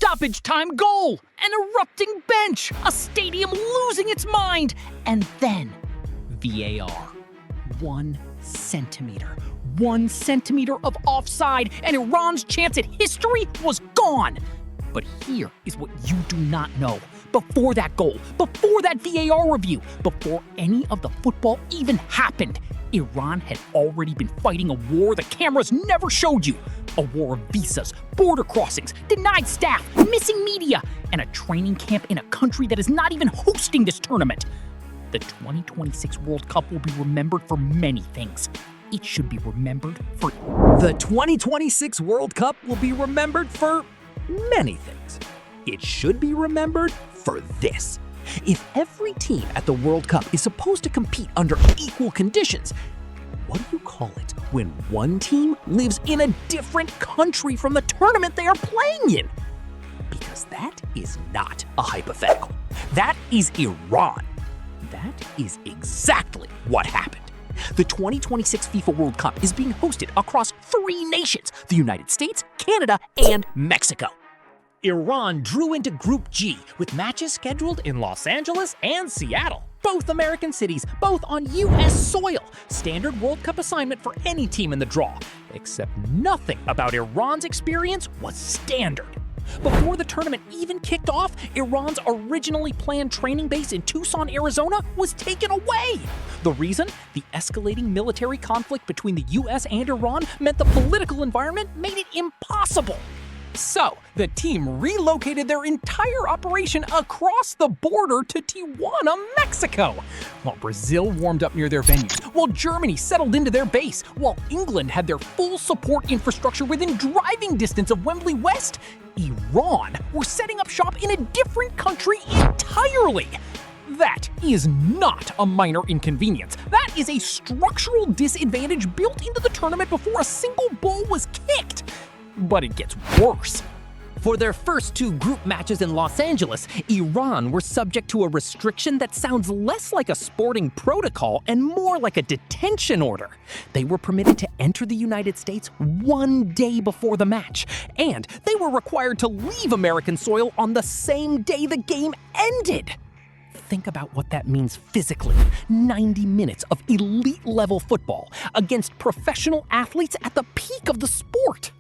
stoppage time goal, an erupting bench, a stadium losing its mind, and then VAR. 1 centimeter. 1 centimeter of offside, and Iran's chance at history was gone. But here is what you do not know. Before that goal, before that VAR review, before any of the football even happened, Iran had already been fighting a war the cameras never showed you. A war of visas, border crossings, denied staff, missing media, and a training camp in a country that is not even hosting this tournament. The 2026 World Cup will be remembered for many things. It should be remembered for... The 2026 World Cup will be remembered for many things. It should be remembered for this. If every team at the World Cup is supposed to compete under equal conditions, what do you call it when one team lives in a different country from the tournament they are playing in? Because that is not a hypothetical. That is Iran. That is exactly what happened. The 2026 FIFA World Cup is being hosted across 3 nations: the United States, Canada, and Mexico. Iran drew into Group G with matches scheduled in Los Angeles and Seattle, both American cities, both on U.S. soil. Standard World Cup assignment for any team in the draw, except nothing about Iran's experience was standard. Before the tournament even kicked off, Iran's originally planned training base in Tucson, Arizona was taken away. The reason? The escalating military conflict between the U.S. and Iran meant the political environment made it impossible. So, the team relocated their entire operation across the border to Tijuana, Mexico. While Brazil warmed up near their venues, while Germany settled into their base, while England had their full support infrastructure within driving distance of Wembley West, Iran were setting up shop in a different country entirely. That is not a minor inconvenience. That is a structural disadvantage built into the tournament before a single ball was kicked. But it gets worse. For their first 2 group matches in Los Angeles, Iran were subject to a restriction that sounds less like a sporting protocol and more like a detention order. They were permitted to enter the United States 1 day before the match, and they were required to leave American soil on the same day the game ended. Think about what that means physically. 90 minutes of elite-level football against professional athletes at the peak of the sport.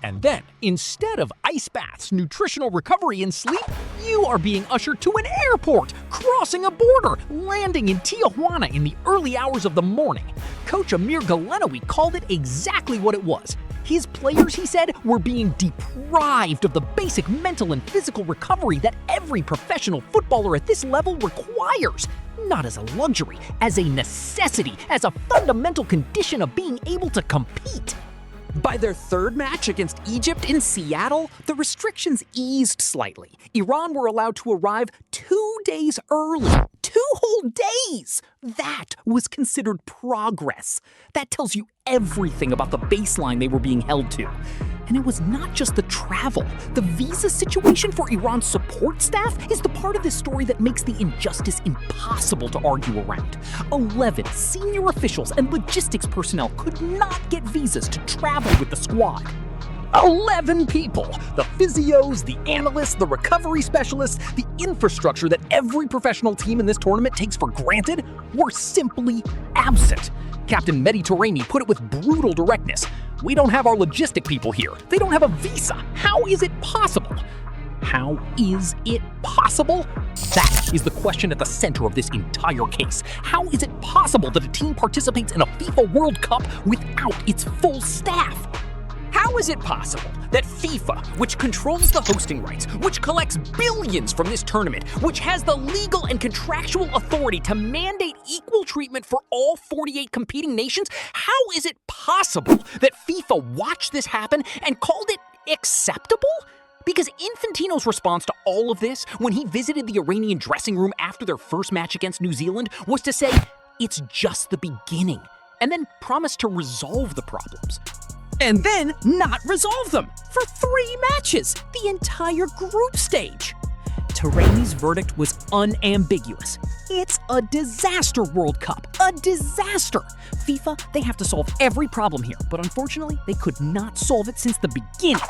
And then, instead of ice baths, nutritional recovery, and sleep, you are being ushered to an airport, crossing a border, landing in Tijuana in the early hours of the morning. Coach Amir Galenowi called it exactly what it was. His players, he said, were being deprived of the basic mental and physical recovery that every professional footballer at this level requires. Not as a luxury, as a necessity, as a fundamental condition of being able to compete. By their 3rd match against Egypt in Seattle, the restrictions eased slightly. Iran were allowed to arrive 2 days early. 2 whole days! That was considered progress. That tells you everything about the baseline they were being held to. And it was not just the travel. The visa situation for Iran's support staff is the part of this story that makes the injustice impossible to argue around. 11 senior officials and logistics personnel could not get visas to travel with the squad. 11 people! The physios, the analysts, the recovery specialists, the infrastructure that every professional team in this tournament takes for granted were simply absent. Captain Melli put it with brutal directness. We don't have our logistic people here. They don't have a visa. How is it possible? How is it possible? That is the question at the center of this entire case. How is it possible that a team participates in a FIFA World Cup without its full staff? How is it possible that FIFA, which controls the hosting rights, which collects billions from this tournament, which has the legal and contractual authority to mandate equal treatment for all 48 competing nations, how is it possible that FIFA watched this happen and called it acceptable? Because Infantino's response to all of this, when he visited the Iranian dressing room after their first match against New Zealand, was to say, it's just the beginning, and then promise to resolve the problems. And then not resolve them for 3 matches, the entire group stage. Taremi's verdict was unambiguous. It's a disaster World Cup, a disaster. FIFA, they have to solve every problem here, but unfortunately, they could not solve it since the beginning.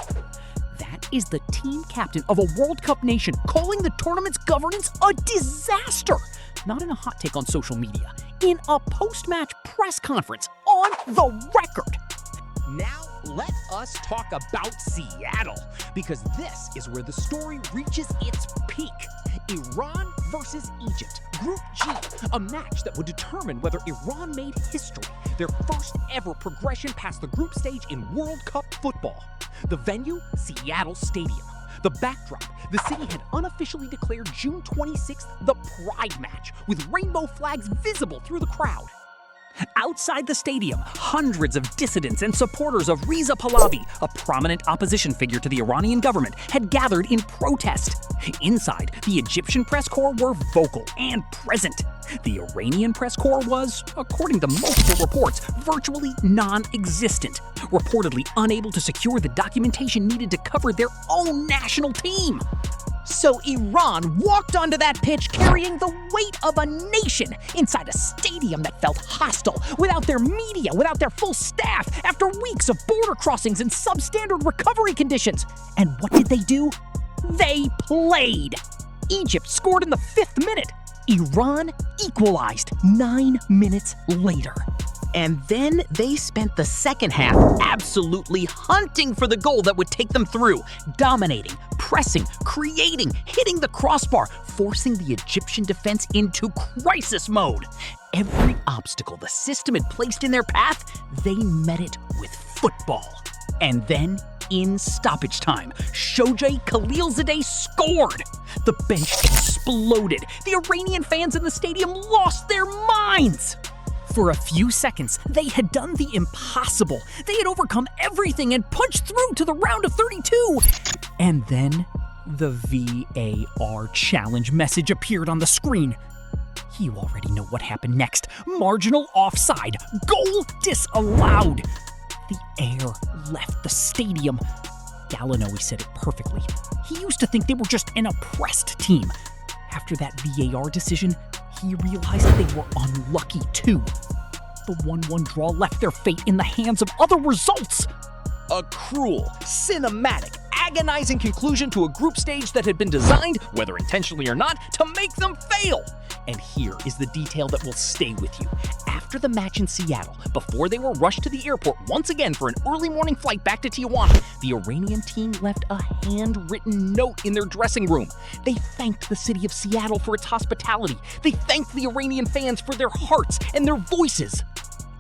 That is the team captain of a World Cup nation calling the tournament's governance a disaster. Not in a hot take on social media, in a post-match press conference on the record. Now, let us talk about Seattle, because this is where the story reaches its peak. Iran versus Egypt, Group G, a match that would determine whether Iran made history, their first ever progression past the group stage in World Cup football. The venue, Seattle Stadium. The backdrop, the city had unofficially declared June 26th the Pride Match, with rainbow flags visible through the crowd. Outside the stadium, hundreds of dissidents and supporters of Reza Pahlavi, a prominent opposition figure to the Iranian government, had gathered in protest. Inside, the Egyptian press corps were vocal and present. The Iranian press corps was, according to multiple reports, virtually non-existent, reportedly unable to secure the documentation needed to cover their own national team. So Iran walked onto that pitch carrying the weight of a nation inside a stadium that felt hostile, without their media, without their full staff, after weeks of border crossings and substandard recovery conditions. And what did they do? They played. Egypt scored in the 5th minute. Iran equalized 9 minutes later. And then they spent the second half absolutely hunting for the goal that would take them through, dominating, pressing, creating, hitting the crossbar, forcing the Egyptian defense into crisis mode. Every obstacle the system had placed in their path, they met it with football. And then, in stoppage time, Shojai Khalilzadeh scored. The bench exploded. The Iranian fans in the stadium lost their minds. For a few seconds, they had done the impossible. They had overcome everything and punched through to the round of 32. And then, the VAR challenge message appeared on the screen. You already know what happened next. Marginal offside. Goal disallowed. The air left the stadium. Gallinoi said it perfectly. He used to think they were just an oppressed team. After that VAR decision, he realized they were unlucky too. The 1-1 draw left their fate in the hands of other results. A cruel, cinematic, agonizing conclusion to a group stage that had been designed, whether intentionally or not, to make them fail. And here is the detail that will stay with you. After the match in Seattle, before they were rushed to the airport once again for an early morning flight back to Tijuana, the Iranian team left a handwritten note in their dressing room. They thanked the city of Seattle for its hospitality. They thanked the Iranian fans for their hearts and their voices.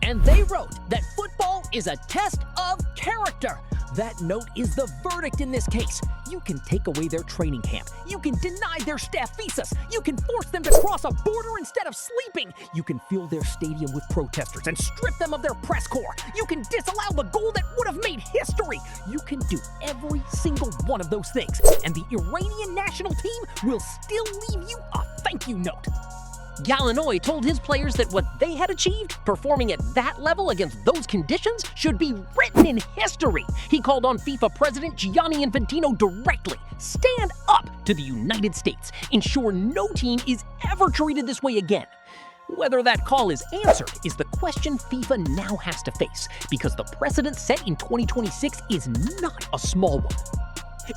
And they wrote that football is a test of character. That note is the verdict in this case. You can take away their training camp. You can deny their staff visas. You can force them to cross a border instead of sleeping. You can fill their stadium with protesters and strip them of their press corps. You can disallow the goal that would have made history. You can do every single one of those things, and the Iranian national team will still leave you a thank you note. Gallinoi told his players that what they had achieved, performing at that level against those conditions, should be written in history. He called on FIFA President Gianni Infantino directly. Stand up to the United States. Ensure no team is ever treated this way again. Whether that call is answered is the question FIFA now has to face, because the precedent set in 2026 is not a small one.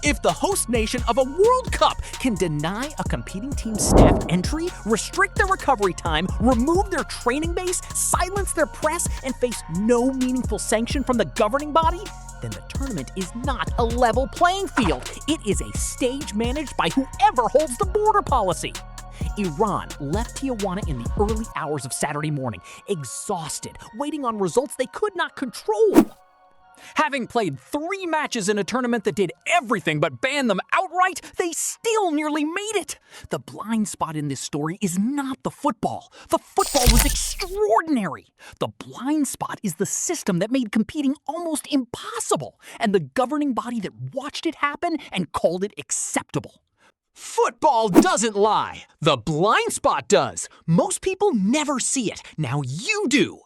If the host nation of a World Cup can deny a competing team's staff entry, restrict their recovery time, remove their training base, silence their press, and face no meaningful sanction from the governing body, then the tournament is not a level playing field. It is a stage managed by whoever holds the border policy. Iran left Tijuana in the early hours of Saturday morning, exhausted, waiting on results they could not control. Having played 3 matches in a tournament that did everything but ban them outright, they still nearly made it. The blind spot in this story is not the football. The football was extraordinary. The blind spot is the system that made competing almost impossible, and the governing body that watched it happen and called it acceptable. Football doesn't lie. The blind spot does. Most people never see it. Now you do.